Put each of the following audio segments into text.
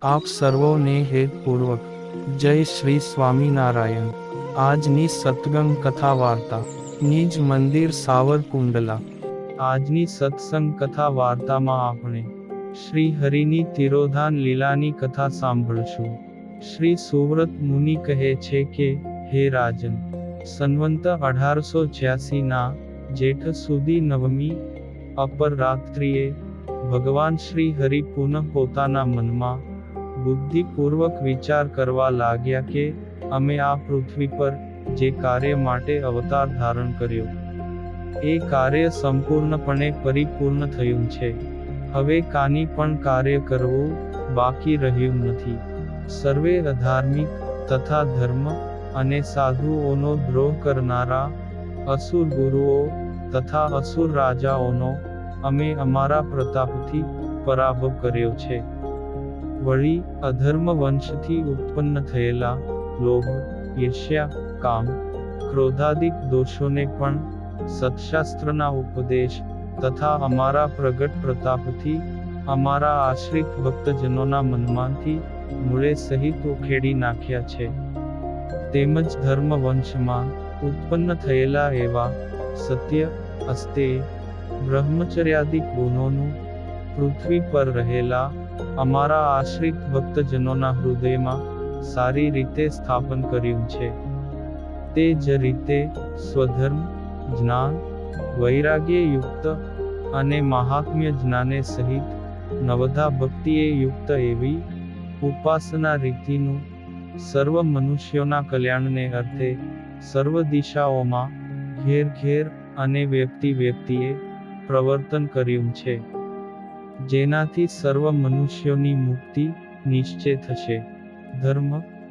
આપ સર્વોને હેતપૂર્વક જય શ્રી સ્વામિનારાયણ. આજની સત્સંગ કથા વાર્તા નિજ મંદિર સાવરકુંડલા. આજની સત્સંગ કથા વાર્તામાં આપણે શ્રી હરિની તિરોધાન લીલાની કથા સાંભળશું. શ્રી સુવ્રત મુનિ કહે છે કે, હે રાજન, સંવંત 1886 ના જેઠ સુધી 9મી અપરાત્રિએ ભગવાન શ્રી હરિ પુનઃ પોતાના મનમાં બુદ્ધિપૂર્વક વિચાર કરવા લાગ્યા કે અમે આ પૃથ્વી પર જે કાર્ય માટે અવતાર ધારણ કર્યો, એ કાર્ય સંપૂર્ણપણે પરિપૂર્ણ થયું છે. હવે કાની પણ કાર્ય કરવું બાકી રહ્યું નથી. સર્વે અધાર્મિક તથા ધર્મ અને સાધુઓનો દ્રોહ કરનારા અસુર ગુરુઓ તથા અસુર રાજાઓનો અમે અમારા પ્રતાપથી પરાભવ કર્યો છે. વળી અધર્મ વંશથી ઉત્પન્ન થયેલા લોભ, ઈર્ષ્યા, કામ, ક્રોધાદિક દોષોને પણ સત્શાસ્ત્રના ઉપદેશ તથા અમારા પ્રગટ પ્રતાપથી અમારા આશ્રિત ભક્તજનોના મનમાંથી મૂળે સહિત ઉખેડી નાખ્યા છે. તેમજ ધર્મ વંશમાં ઉત્પન્ન થયેલા એવા સત્ય, અસ્તેય, બ્રહ્મચર્યાદિક ગુણોનું પૃથ્વી પર રહેલા અમારા આશ્રિત ભક્તજનોના હૃદયમાં સારી રીતે સ્થાપન કર્યું છે. તે જ રીતે સ્વધર્મ, જ્ઞાન, વૈરાગ્ય યુક્ત અને મહાત્મ્ય જ્ઞાને સહિત નવધા ભક્તિએ યુક્ત એવી ઉપાસના રીતિનું સર્વ મનુષ્યોના કલ્યાણને અર્થે સર્વ દિશાઓમાં ઘેર ઘેર અને વ્યક્તિએ પ્રવર્તન કર્યું છે, જેનાથી સર્વ મનુષ્યોની મુક્તિ નિશ્ચય થશે. ધર્મ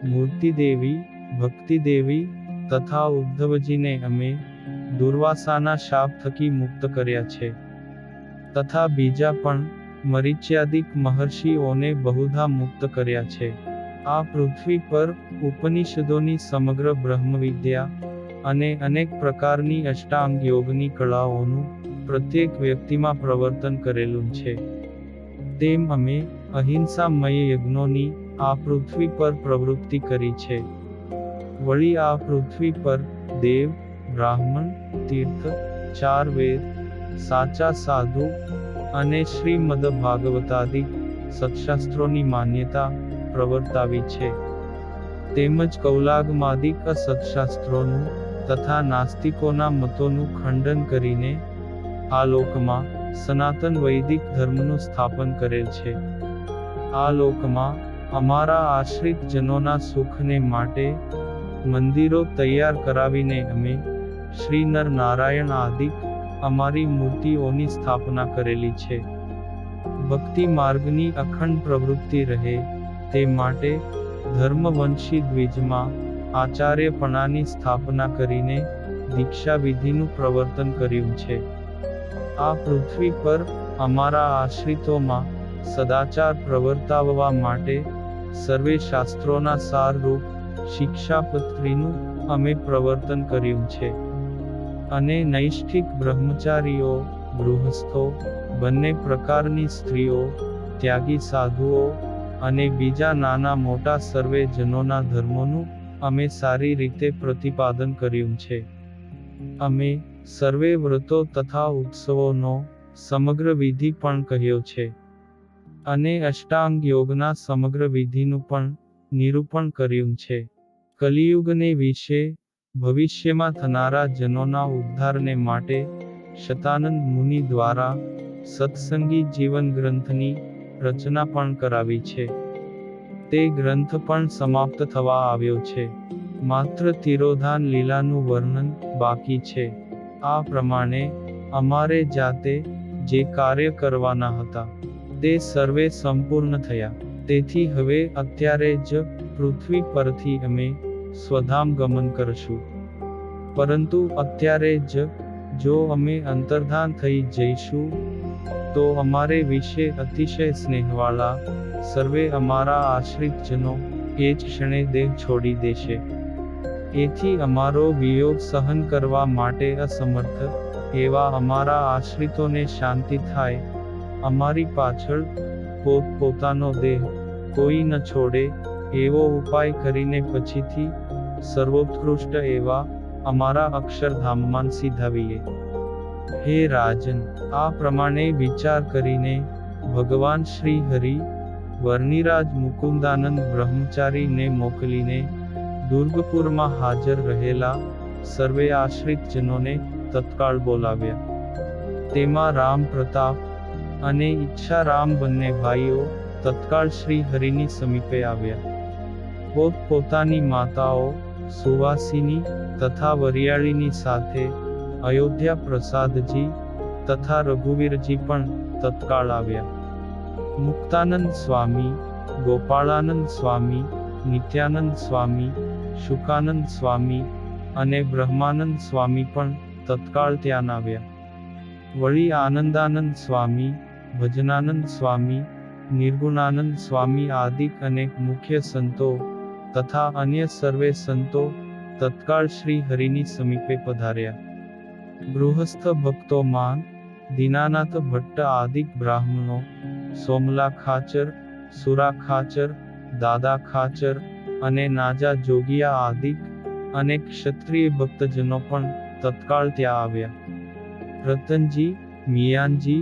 મૂર્તિદેવી, ભક્તિદેવી તથા ઉદ્ધવજીને અમે દુર્વાસાના શાપ થકી મુક્ત કર્યા છે, તથા બીજા પણ મરીચ્યાદિક મહર્ષિઓને બહુધા મુક્ત કર્યા છે. આ પૃથ્વી પર ઉપનિષદોની સમગ્ર બ્રહ્મવિદ્યા અને અનેક પ્રકારની અષ્ટાંગ યોગની કળાઓનું પ્રત્યેક વ્યક્તિમાં પ્રવર્તન કરેલું છે. તેમ અમે અહિંસામય યજ્ઞોની આ પૃથ્વી પર પ્રવૃત્તિ કરી છે. વળી આ પૃથ્વી પર દેવ, બ્રાહ્મણ, તીર્થ, 4 વેદ, સાચા સાધુ અને શ્રીમદ ભાગવતાદિક સત્શાસ્ત્રોની માન્યતા પ્રવર્તાવી છે. તેમજ કૌલાગમાદિક સત્શાસ્ત્રોનું તથા નાસ્તિકોના મતોનું ખંડન કરીને આ લોકમાં સનાતન વૈદિક ધર્મનું સ્થાપન કરેલ છે. આ લોકમાં અમારા આશ્રિત જનોના સુખને માટે મંદિરો તૈયાર કરાવીને અમે શ્રી નર નારાયણ આદિક અમારી મૂર્તિઓની સ્થાપના કરેલી છે. ભક્તિ માર્ગની અખંડ પ્રવૃત્તિ રહે તે માટે ધર્મવંશી દ્વિજમાં આચાર્યપણાની સ્થાપના કરીને દીક્ષા વિધિનું પ્રવર્તન કર્યું છે. આ પૃથ્વી પર અમારા આશ્રિતોમાં સદાચાર પ્રવર્તાવવા માટે સર્વે શાસ્ત્રોના સારરૂપ શિક્ષાપત્રીનું અમે પ્રવર્તન કર્યું છે. અને નૈષ્ઠિક બ્રહ્મચારીઓ, ગૃહસ્થો, બંને પ્રકારની સ્ત્રીઓ, ત્યાગી સાધુઓ અને બીજા નાના મોટા સર્વે જનોના ધર્મોનું અમે સારી રીતે પ્રતિપાદન કર્યું છે. અમે સર્વે વ્રતો તથા ઉત્સવોનો સમગ્ર વિધિ પણ કહ્યો છે. અને અષ્ટાંગ યોગના સમગ્ર વિધિનું પણ નિરૂપણ કર્યું છે. કલિયુગને વિશે ભવિષ્યમાં થનારા જનોના ઉદ્ધારને માટે શતાનંદ મુનિ દ્વારા સત્સંગી જીવન ગ્રંથની રચના પણ કરાવી છે. તે ગ્રંથ પણ સમાપ્ત થવા આવ્યો છે. માત્ર તિરોધાન લીલાનું વર્ણન બાકી છે. આ પ્રમાણે અમારે જાતે જે કાર્ય કરવાના હતા તે સર્વે સંપૂર્ણ થયા. તેથી હવે અત્યારે જ પૃથ્વી પરથી અમે સ્વધામ ગમન કરશું. પરંતુ અત્યારે જ જો અમે અંતર્ધાન થઈ જઈશું તો અમારે વિશે અતિશય સ્નેહવાળા સર્વે અમારા આશ્રિત જનો એ જ ક્ષણે દેહ છોડી દેશે. એથી અમારો વિયોગ સહન કરવા માટે અસમર્થ એવા અમારા આશ્રિતોને શાંતિ થાય, અમારી પાછળ પોતપોતાનો દેહ કોઈ ન છોડે એવો ઉપાય કરીને પછીથી સર્વોત્કૃષ્ટ એવા અમારા અક્ષરધામમાં સીધાવીએ. હે રાજન, આ પ્રમાણે વિચાર કરીને ભગવાન શ્રી હરિ વર્ણિરાજ મુકુંદાનંદ બ્રહ્મચારીને મોકલીને દુર્ગપુરમાં હાજર રહેલા સર્વે આશ્રિત જનોને તત્કાળ બોલાવ્યા. તેમાં રામ પ્રતાપ અને ઈચ્છારામ બંને ભાઈઓ તત્કાળ શ્રી હરિની સમીપે આવ્યા. પોતપોતાની માતાઓ સુવાસિની તથા વરિયાળીની સાથે અયોધ્યા પ્રસાદજી તથા રઘુવીરજી પણ તત્કાળ આવ્યા. મુક્તાનંદ સ્વામી, ગોપાળાનંદ સ્વામી, નિત્યાનંદ સ્વામી, શુકાનંદ સ્વામી અને બ્રહ્માનંદ સ્વામી પણ તત્કાળ ત્યાં આવ્યા. વળી આનંદાનંદ સ્વામી, ભજનાનંદ સ્વામી, નિર્ગુણાનંદ સ્વામી આદિ અનેક મુખ્ય સંતો તથા અન્ય સર્વે સંતો તત્કાળ શ્રી હરિની સમીપે પધાર્યા. ગૃહસ્થ ભક્તોમાં દીનાનાથ ભટ્ટ આદિક બ્રાહ્મણો, સોમલા ખાચર, સુરા ખાચર, દાદા ખાચર અને નાજા જોગિયા આદિક અનેક ક્ષત્રિય ભક્તજનો પણ તત્કાળ ત્યાં આવ્યા. રતનજી, મિયાનજી,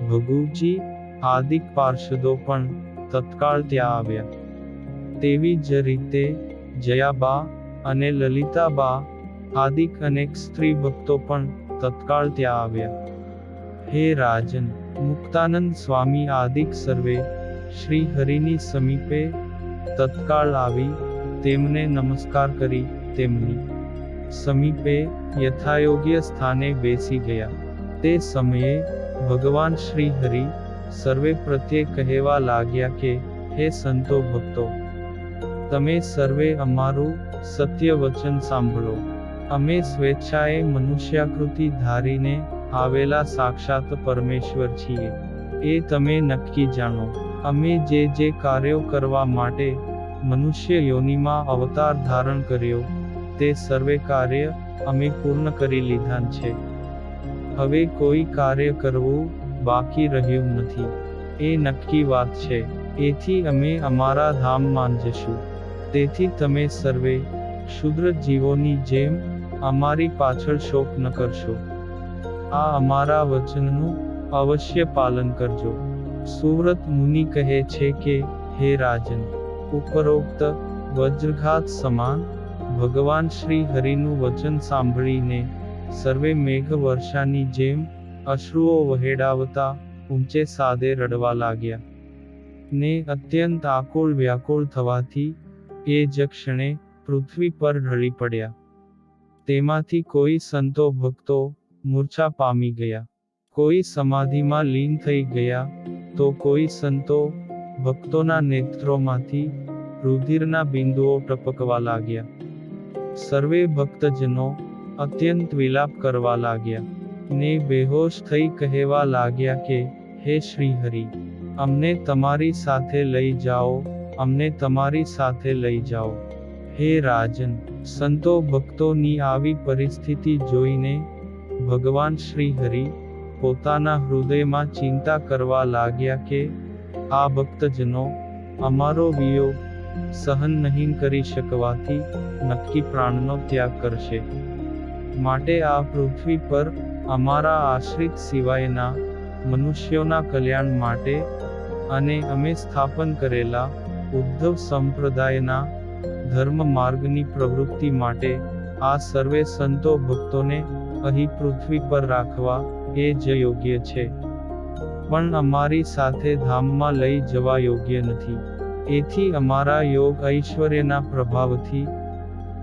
ભગુજી આદિક પાર્ષદો પણ તત્કાળ ત્યાં આવ્યા. તેવી જ રીતે જયાબા અને લલિતાબા આદિક અનેક સ્ત્રી ભક્તો પણ તત્કાળ ત્યાં આવ્યા. હે રાજન, મુક્તાનંદ સ્વામી આદિક સર્વે શ્રી હરિની સમીપે તત્કાળ આવી તેમને નમસ્કાર કરી તેમની સમીપે યથાયોગ્ય સ્થાને બેસી ગયા. તે સમયે ભગવાન શ્રી હરિ સર્વે પ્રત્યે કહેવા લાગ્યા કે હે સંતો ભક્તો, તમે સર્વે અમારું સત્ય વચન સાંભળો. અમે સ્વેચ્છાએ મનુષ્યાકૃતિ ધારીને આવેલા સાક્ષાત પરમેશ્વર છીએ એ તમે નક્કી જાણો. અમે જે કાર્યો કરવા માટે મનુષ્ય યોનિમાં અવતાર ધારણ કર્યો તે સર્વે કાર્ય અમે પૂર્ણ કરી લીધા છે. હવે કોઈ કાર્ય કરવું બાકી રહ્યું નથી એ નક્કી વાત છે. એથી અમે અમારા ધામમાં જશું. તેથી તમે સર્વે ક્ષુદ્ર જીવોની જેમ અમારી પાછળ શોક ન કરશો. આ અમારા વચનનું અવશ્ય પાલન કરજો. સુવ્રત મુનિ કહે છે કે હે રાજન, ઉપરોક્ત વજ્રઘાત સમાન ભગવાન શ્રી હરિનું વચન સાંભળીને સર્વે મેઘ વર્ષાની જેમ અશ્રુઓ વહેડાવતા ઊંચે સાદે રડવા લાગ્યા. ને અત્યંત આકુળ વ્યાકુળ થવાથી એ જ ક્ષણે પૃથ્વી પર ઢળી પડ્યા. તેમાંથી કોઈ સંતો ભક્તો મૂર્છા પામી ગયા, કોઈ સમાધિમાં લીન થઈ ગયા, તો કોઈ સંતો ભક્તોના નેત્રોમાંથી રુધિરના બિંદુઓ ટપકવા લાગ્યા. સર્વે ભક્તજનો અત્યંત વિલાપ કરવા લાગ્યા ને બેહોશ થઈ કહેવા લાગ્યા કે હે શ્રી હરિ, અમને તમારી સાથે લઈ જાઓ, અમને તમારી સાથે લઈ જાઓ. હે રાજન, સંતો ભક્તોની આવી પરિસ્થિતિ જોઈને ભગવાન શ્રી હરિ પોતાના હૃદયમાં ચિંતા કરવા લાગ્યા કે આ ભક્તજનો અમારો વિયોગ સહન નહીં કરી શકવાથી નક્કી પ્રાણનો ત્યાગ કરશે. માટે આ પૃથ્વી પર અમારા આશ્રિત સિવાયના મનુષ્યોના કલ્યાણ માટે અને અમે સ્થાપન કરેલા ઉદ્ધવ સંપ્રદાયના ધર્મ માર્ગની પ્રવૃત્તિ માટે આ સર્વે સંતો ભક્તોને અહીં પૃથ્વી પર રાખવા એ જ યોગ્ય છે, પણ અમારી સાથે ધામમાં લઈ જવા યોગ્ય નથી. એથી અમારા યોગ ઐશ્વર્યના પ્રભાવથી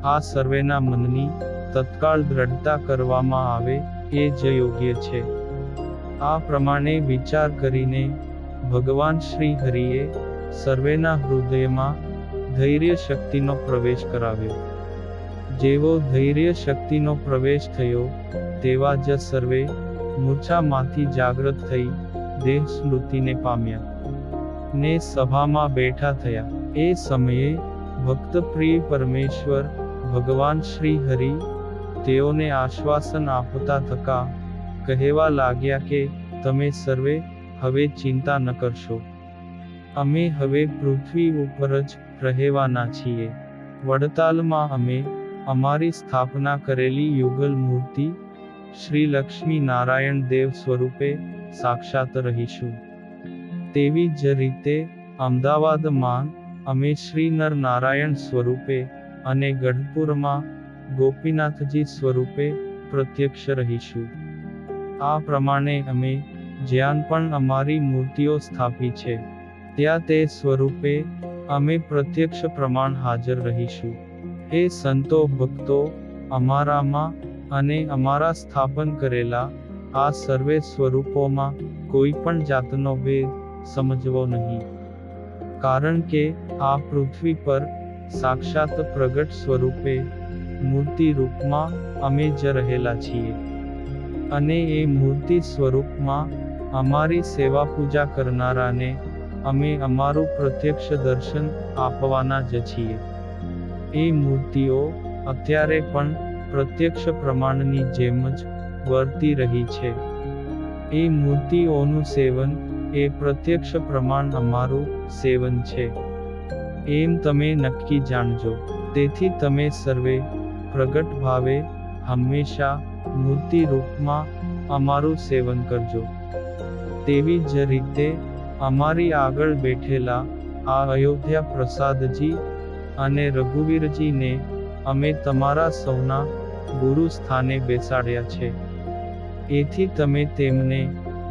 આ સર્વેના મનની તત્કાળ દ્રઢતા કરવામાં આવે એ જ યોગ્ય છે. આ પ્રમાણે વિચાર કરીને ભગવાન શ્રી હરિએ સર્વેના હૃદયમાં ધૈર્ય શક્તિનો પ્રવેશ કરાવ્યો. જેવો ધૈર્ય શક્તિનો પ્રવેશ થયો તેવા જ સર્વે મૂર્છામાંથી જાગૃત થઈ દેહ સ્મૃતિને પામ્યા ને સભામાં બેઠા થયા. એ સમયે ભક્ત પ્રિય પરમેશ્વર ભગવાન શ્રી હરિ તેઓને આશ્વાસન આપતા થકા કહેવા લાગ્યા કે તમે સર્વે હવે ચિંતા ન કરશો. અમે હવે પૃથ્વી ઉપર જ રહેવાના છીએ. વડતાલમાં અમે અમારી સ્થાપના કરેલી યુગલ મૂર્તિ શ્રી લક્ષ્મી નારાયણ દેવ સ્વરૂપે સાક્ષાત રહીશું. તેવી જ રીતે અમદાવાદમાં અમે શ્રી નર નારાયણ સ્વરૂપે અને ગઢપુરમાં ગોપીનાથજી સ્વરૂપે પ્રત્યક્ષ રહીશું. આ પ્રમાણે અમે જ્યાં પણ અમારી મૂર્તિઓ સ્થાપી છે ત્યાં તે સ્વરૂપે અમે પ્રત્યક્ષ પ્રમાણ હાજર રહીશું. હે સંતો ભક્તો, અમારામાં અને અમારા સ્થાપન કરેલા આ સર્વે સ્વરૂપોમાં કોઈ પણ જાતનો ભેદ સમજવો નહીં. કારણ કે આ પૃથ્વી પર સાક્ષાત પ્રગટ સ્વરૂપે મૂર્તિ રૂપમાં અમે જ રહેલા છીએ. અને એ મૂર્તિ સ્વરૂપમાં અમારી સેવા પૂજા કરનારાને અમે અમારું પ્રત્યક્ષ દર્શન આપવાના જ છીએ. એ મૂર્તિઓ અત્યારે પણ પ્રત્યક્ષ પ્રમાણની જેમ જ વર્તી રહી છે. એ મૂર્તિઓનું સેવન એ પ્રત્યક્ષ પ્રમાણ અમારું સેવન છે એમ તમે નક્કી જાણજો. તેથી તમે સર્વે પ્રગટ ભાવે હંમેશા મૂર્તિ રૂપમાં અમારું સેવન કરજો. તેવી જ રીતે અમારી આગળ બેઠેલા આ અયોધ્યા પ્રસાદજી અને રઘુવીરજીને અમે તમારા સૌના ગુરુ સ્થાને બેસાડ્યા છે. એથી તમે તેમને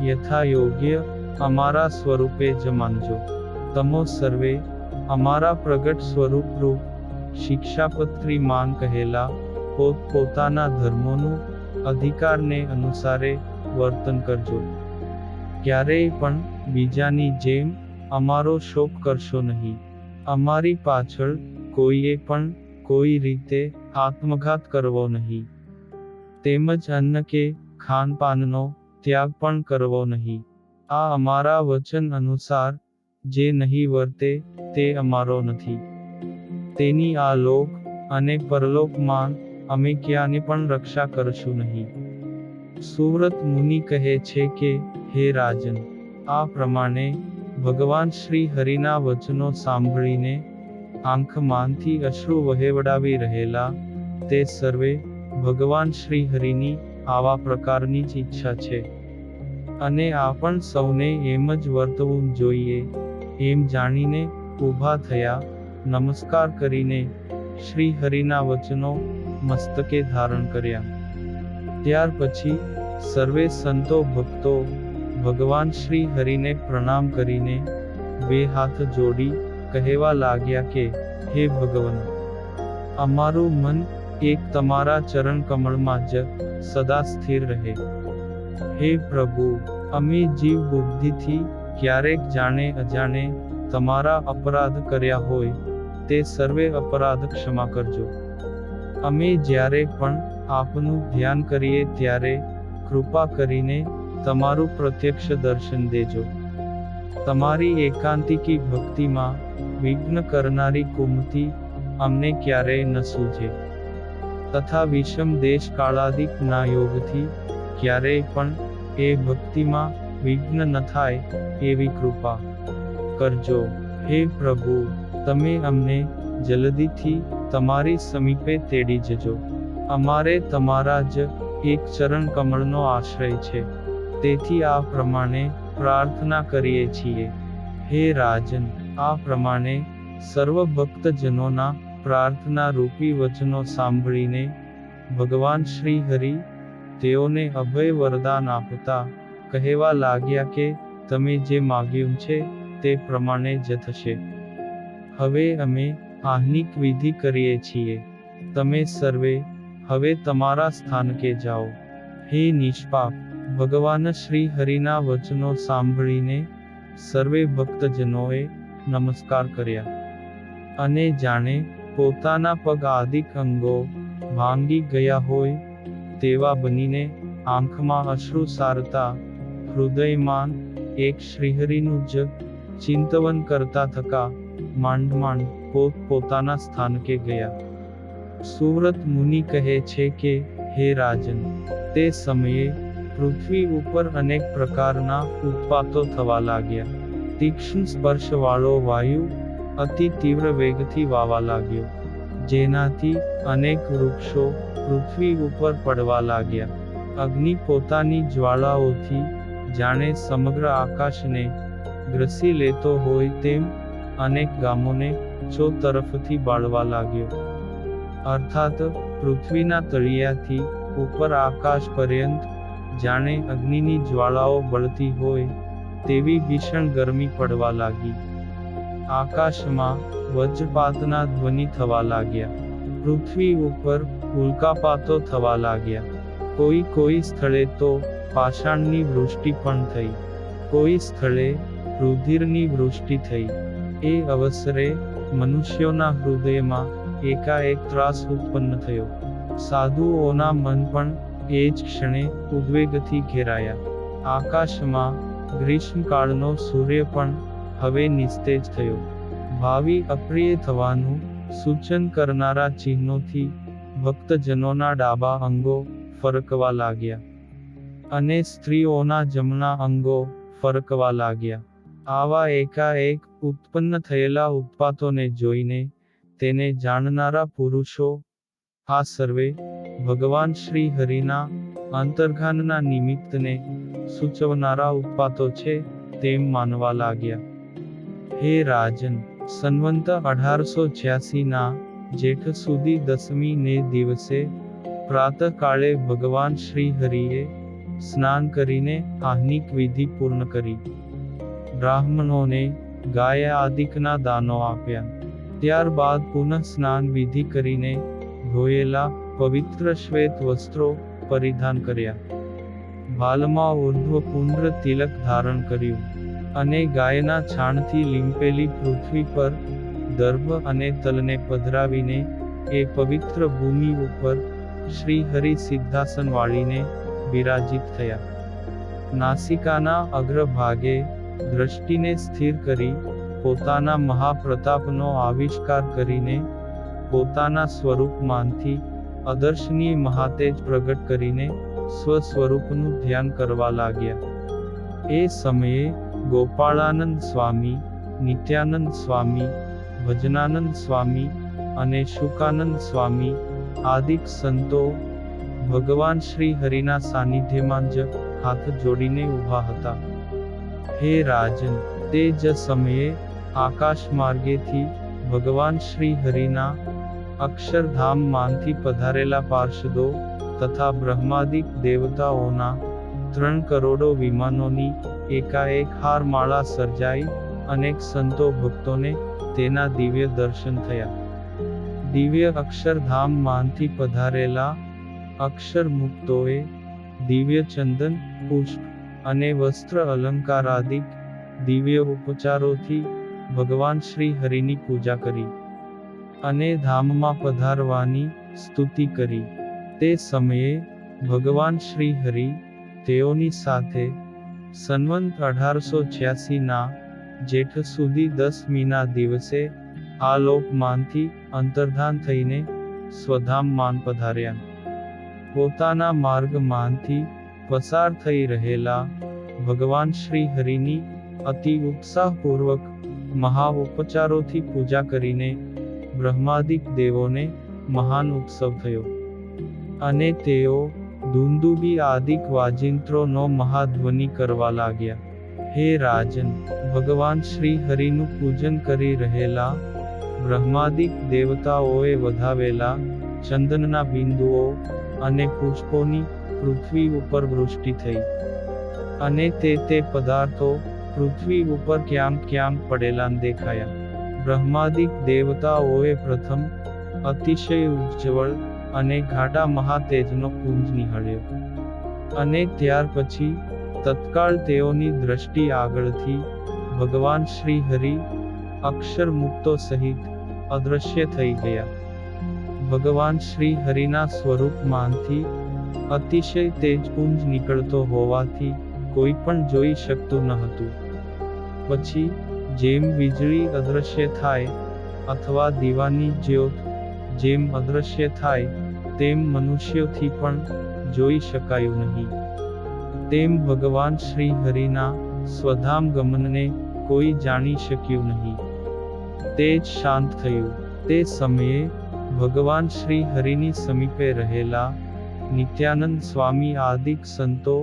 યથાયોગ્ય અમારા સ્વરૂપે જ માનજો. તમો સર્વે અમારા પ્રગટ સ્વરૂપ રૂપ શિક્ષાપત્રીમાં કહેલા પોતપોતાના ધર્મોનું અધિકારને અનુસારે વર્તન કરજો. ક્યારેય પણ બીજાની જેમ અમારો શોક કરશો નહીં. અમારી પાછળ કોઈએ પણ કોઈ રીતે આત્મઘાત કરવો નહીં. તેમજ અન્ન કે ખાનપાનનો ત્યાગ પણ કરવો નહીં. આ અમારા વચન અનુસાર જે નહીં વર્તે તે અમારો નથી. તેની આ લોક અને પરલોકમાં અમે ક્યાંને પણ રક્ષા કરશું નહીં. સુવ્રત મુનિ કહે છે કે, હે રાજન, આ પ્રમાણે ભગવાન શ્રી હરિના વચનો સાંભળીને આંખમાંથી અશ્રુ વહેવડાવી રહેલા તે સર્વે ભગવાન શ્રી હરિની આવા પ્રકારની જ ઈચ્છા છે. અને આપણ સૌને એમ જ વર્તવું જોઈએ એમ જાણીને ઊભા થયા. નમસ્કાર કરીને શ્રી હરિના વચનો મસ્તકે ધારણ કર્યા. ત્યાર પછી સર્વે સંતો ભક્તો ભગવાન શ્રી હરિને પ્રણામ કરીને બે હાથ જોડી કહેવા લાગ્યા કે, હે ભગવાન, અમારું મન એક તમારા ચરણ કમળમાં જ સદા સ્થિર રહે. હે પ્રભુ, અમે જીવ બુદ્ધિથી ક્યારેક જાણે અજાણે તમારા અપરાધ કર્યા હોય તે સર્વે અપરાધ ક્ષમા કરજો. અમે જ્યારે પણ આપનું ધ્યાન કરીએ ત્યારે કૃપા કરીને તમારું પ્રત્યક્ષ દર્શન દેજો. તમારી એકાંતિકી ભક્તિમાં વિઘ્ન કરનારી કુમતિ અમને ક્યારેય ન સૂઝે, તથા વિષમ દેશ કાળાદિક ના યોગથી ક્યારેય પણ એ ભક્તિમાં વિઘ્ન ન થાય એવી કૃપા કરજો. હે પ્રભુ, તમે અમને જલ્દીથી તમારી સમીપે તેડી જજો. અમારે તમારા જ એક ચરણ કમળનો આશ્રય છે. તેથી આ પ્રમાણે પ્રાર્થના કરીએ છીએ. હે રાજન, આ પ્રમાણે સર્વ ભક્તજનોના પ્રાર્થના રૂપી વચનો સાંભળીને ભગવાન શ્રી હરિ તેઓને અભય વરદાન આપતા કહેવા લાગ્યા કે, તમે જે માગ્યું છે તે પ્રમાણે જ થશે. હવે અમે આહ્નિક વિધિ કરીએ છીએ. તમે સર્વે હવે તમારા સ્થાનકે જાઓ. હે નિષ્પાપ, ભગવાન શ્રી હરિના વચનો સાંભળીને સર્વે ભક્તજનોએ નમસ્કાર કર્યા અને જાણે પોતાના પગ આદિક અંગો ભાંગી ગયા હોય તેવા બનીને આંખમાં અશ્રુ સારતા હૃદયમાં એક શ્રીહરિનું જ ચિંતવન કરતા થકા માંડ પોતાના સ્થાનકે ગયા. સુવ્રત મુનિ કહે છે કે, હે રાજન, તે સમયે પૃથ્વી ઉપર અનેક પ્રકારના ઉત્પાતો થવા લાગ્યા. તીક્ષ્ણ સ્પર્શવાળો વાયુ અતિ તીવ્ર વેગથી વાવા લાગ્યો, જેનાથી અનેક વૃક્ષો પૃથ્વી ઉપર પડવા લાગ્યા. અગ્નિ પોતાની જ્વાળાઓથી જાણે સમગ્ર આકાશને ગ્રસી લેતો હોય તેમ અનેક ગામોને ચો તરફથી બાળવા લાગ્યો. અર્થાત પૃથ્વીના તળિયાથી ઉપર આકાશ પર્યંત જાણે અગ્નિની જ્વાળાઓ બળતી હોય તેવી ભીષણ ગરમી પડવા લાગી. આકાશમાં વજ્રપાતના ધ્વનિ થવા લાગ્યા. પૃથ્વી ઉપર ઉલ્કાપાતો થવા લાગ્યા. કોઈ સ્થળે તો પાષાણની વૃષ્ટિ પણ થઈ, કોઈ સ્થળે રુધિરની વૃષ્ટિ થઈ. એ અવસરે મનુષ્યોના હૃદયમાં એકાએક ત્રાસ ઉત્પન્ન થયો. સાધુઓના મન પણ એ જ ક્ષણે ઉદ્વેગથી ઘેરાયા. આકાશમાં ગ્રીષ્મકાળનો સૂર્ય પણ હવે નિસ્તેજ થયો. ભાવિ અપ્રિય થવાનું સૂચન કરનારા ચિહ્નોથી ભક્તજનોના ડાબા અંગો ફરકવા લાગ્યા અને સ્ત્રીઓના જમણા અંગો ફરકવા લાગ્યા. આવા એકાએક ઉત્પન્ન થયેલા ઉત્પાતોને જોઈને તેને જાણનારા પુરુષો આ સર્વે ભગવાન શ્રી હરિના અંતર્ધાનના નિમિત્તને સૂચવનારા ઉત્પાતો છે તેમ માનવા લાગ્યા. હે રાજન, સંવંત 1886ના જેઠ સુધી 10મી ને દિવસે પ્રાતઃકાળે ભગવાન શ્રી હરિએ સ્નાન કરીને આહ્નિક વિધિ પૂર્ણ કરી. બ્રાહ્મણોને ગાય આદિકના દાનો આપ્યા. ત્યારબાદ પુનઃ સ્નાન વિધિ કરીને ધોયેલા પવિત્ર શ્વેત વસ્ત્રો પરિધાન કર્યા. વાલમાં ઉર્ધ્વપુંડ્ર તિલક ધારણ કર્યું અને ગાયના છાણથી લીંપેલી પૃથ્વી પર દર્ભ અને તલને પધરાવીને એ પવિત્ર ભૂમિ ઉપર શ્રી હરિ સિદ્ધાસન વાળીને બિરાજિત થયા. નાસિકાના અગ્રભાગે દ્રષ્ટિને સ્થિર કરી પોતાના મહાપ્રતાપનો આવિષ્કાર કરીને પોતાના સ્વરૂપમાંથી અદર્શનીય મહાતેજ પ્રગટ કરીને સ્વસ્વરૂપનું ધ્યાન કરવા લાગ્યા. એ સમયે ગોપાળાનંદ સ્વામી, નિત્યાનંદ સ્વામી, ભજનાનંદ સ્વામી અને શુકાનંદ સ્વામી આદિક સંતો ભગવાન શ્રી હરિના સાનિધ્યમાં જ હાથ જોડીને ઊભા હતા. હે રાજન, તે જ સમયે આકાશ માર્ગેથી ભગવાન શ્રી હરિના અક્ષરધામમાંથી પધારેલા પાર્ષદો તથા બ્રહ્માદિક દેવતાઓના 3 કરોડો વિમાનોની એકાએક હારમાળા સર્જાઈ અનેક સંતો ભક્તોને તેના દિવ્ય દર્શન થયા. દિવ્ય અક્ષરધામમાંથી પધારેલા અક્ષર મુક્તોએ દિવ્ય ચંદન, પુષ્પ અને વસ્ત્ર અલંકારાદિક દિવ્ય ઉપચારોથી ભગવાન શ્રી હરિની પૂજા કરી અને ધામમાં પધારવાની સ્તુતિ કરી. તે સમયે ભગવાન શ્રી હરિ તેઓની સાથે સંવંત 1886ના જેઠ સુધી 10મીના દિવસે આ લોકમાંથી અંતર્ધાન થઈને સ્વધામમાં પધાર્યા. પોતાના માર્ગમાંથી પસાર થઈ રહેલા ભગવાન શ્રી હરિની અતિ ઉત્સાહપૂર્વક મહા ઉપચારોથી પૂજા કરીને બ્રહ્માદિક દેવોને મહાન ઉત્સવ થયો અને તેઓ દુંદુબી આદિક વાજિંત્રોનો મહાધ્વનિ કરવા લાગ્યા. હે રાજન, ભગવાન શ્રી હરિનું પૂજન કરી રહેલા બ્રહ્માદિક દેવતાઓએ વધાવેલા ચંદનના બિંદુઓ અને પુષ્પોની પૃથ્વી ઉપર વૃષ્ટિ થઈ અને તે પદાર્થો પૃથ્વી ઉપર ક્યાંક પડેલા દેખાયા. બ્રહ્માદિક દેવતાઓએ પ્રથમ અતિશય ઉજ્જવળ અને ઘાટા મહાતેજનો પુંજ નિહાળ્યો અને ત્યાર પછી તત્કાળ તેઓની દ્રષ્ટિ આગળથી ભગવાન શ્રી હરિ અક્ષર મુક્તો સહિત અદૃશ્ય થઈ ગયા. ભગવાન શ્રી હરિના સ્વરૂપમાંથી અતિશય તેજપુંજ નીકળતો હોવાથી કોઈ પણ જોઈ શકતું ન હતું. પછી જેમ વીજળી અદૃશ્ય થાય અથવા દીવાની જ્યોત જેમ અદૃશ્ય થાય તેમ મનુષ્યોથી પણ જોઈ શકાયું નહીં, તેમ ભગવાન શ્રી હરિના સ્વધામ ગમનને કોઈ જાણી શક્યું નહીં. તે જ શાંત થયું. તે સમયે ભગવાન શ્રી હરિની સમીપે રહેલા નિત્યાનંદ સ્વામી આદિક સંતો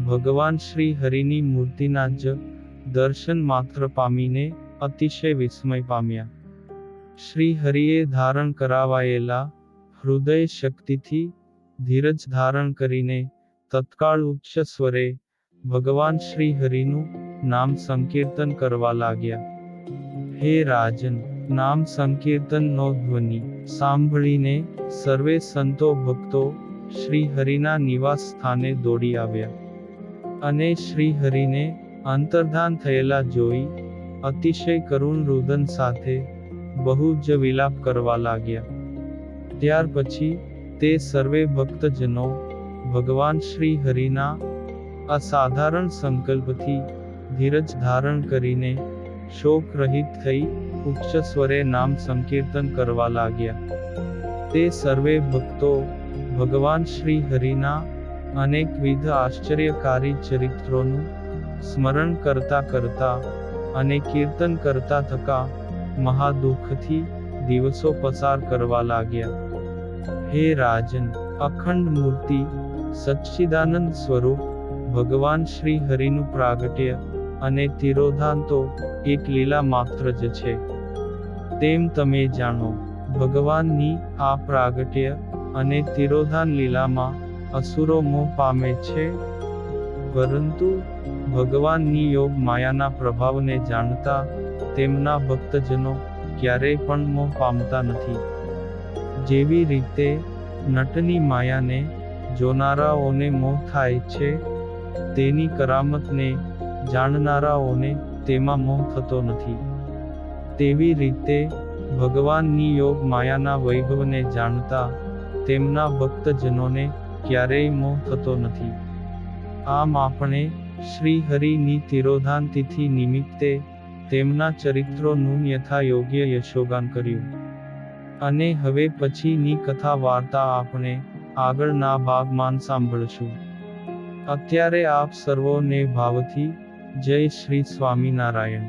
ભગવાન શ્રી હરિની મૂર્તિના જ દર્શન માત્ર પામીને અતિશય વિસ્મય પામ્યા. શ્રી હરિએ ધારણ કરાવાયેલા હૃદય શક્તિથી ધીરજ ધારણ કરીને તત્કાળ ઉચ્ચ સ્વરે ભગવાન શ્રી હરિનું નામ સંકીર્તન કરવા લાગ્યા. હે રાજન, નામ સંકીર્તનનો ધ્વનિ સાંભળીને સર્વે સંતો ભક્તો શ્રી હરિના નિવાસ સ્થાને દોડી આવ્યા અને શ્રી હરિને અંતર્ધાન થયેલા જોઈ અતિશય કરુણ રુદન સાથે બહુ જ વિલાપ કરવા લાગ્યા. ત્યાર પછી તે સર્વે ભક્તજનો ભગવાન શ્રી હરિના અસાધારણ સંકલ્પથી ધીરજ ધારણ કરીને શોક રહિત થઈ ઉચ્ચ સ્વરે નામ સંકીર્તન કરવા લાગ્યા. તે સર્વે ભક્તો ભગવાન શ્રી હરિના અનેકવિધ આશ્ચર્યકારી ચરિત્રોનું સ્મરણ કરતા કરતા અને કીર્તન કરતા થકા મહાદુઃખથી દિવસો પસાર કરવા લાગ્યા. હે રાજન, અખંડ મૂર્તિ સચ્ચિદાનંદ સ્વરૂપ ભગવાન શ્રી હરિનું પ્રાગટ્ય અને તિરોધાન તો એક લીલા માત્ર જ છે. તેમ તમે જાણો, ભગવાનની આ પ્રાગટ્ય અને તિરોધાન લીલામાં અસુરો મોહ પામે છે, પરંતુ ભગવાનની યોગ માયાના પ્રભાવને જાણતા તેમના ભક્તજનો ક્યારેય પણ મોહ પામતા નથી. જેવી રીતે નટની માયાને જોનારાઓને મોહ થાય છે, તેની કરામતને જાણનારાઓને તેમાં મોહ થતો નથી. તેવી રીતે ભગવાનની યોગ માયાના વૈભવને જાણતા તેમના ભક્તજનોને ક્યારેય મોહ થતો નથી. આમ આપણે શ્રી હરિની તિરોધાન તિથિ નિમિત્તે તેમના ચરિત્રોનું યથાયોગ્ય યશોગાન કર્યું. અને હવે પછીની કથા વાર્તા આપણે આગળના ભાગમાં સાંભળશું. અત્યારે આપ સર્વોને ભાવથી જય શ્રી સ્વામિનારાયણ.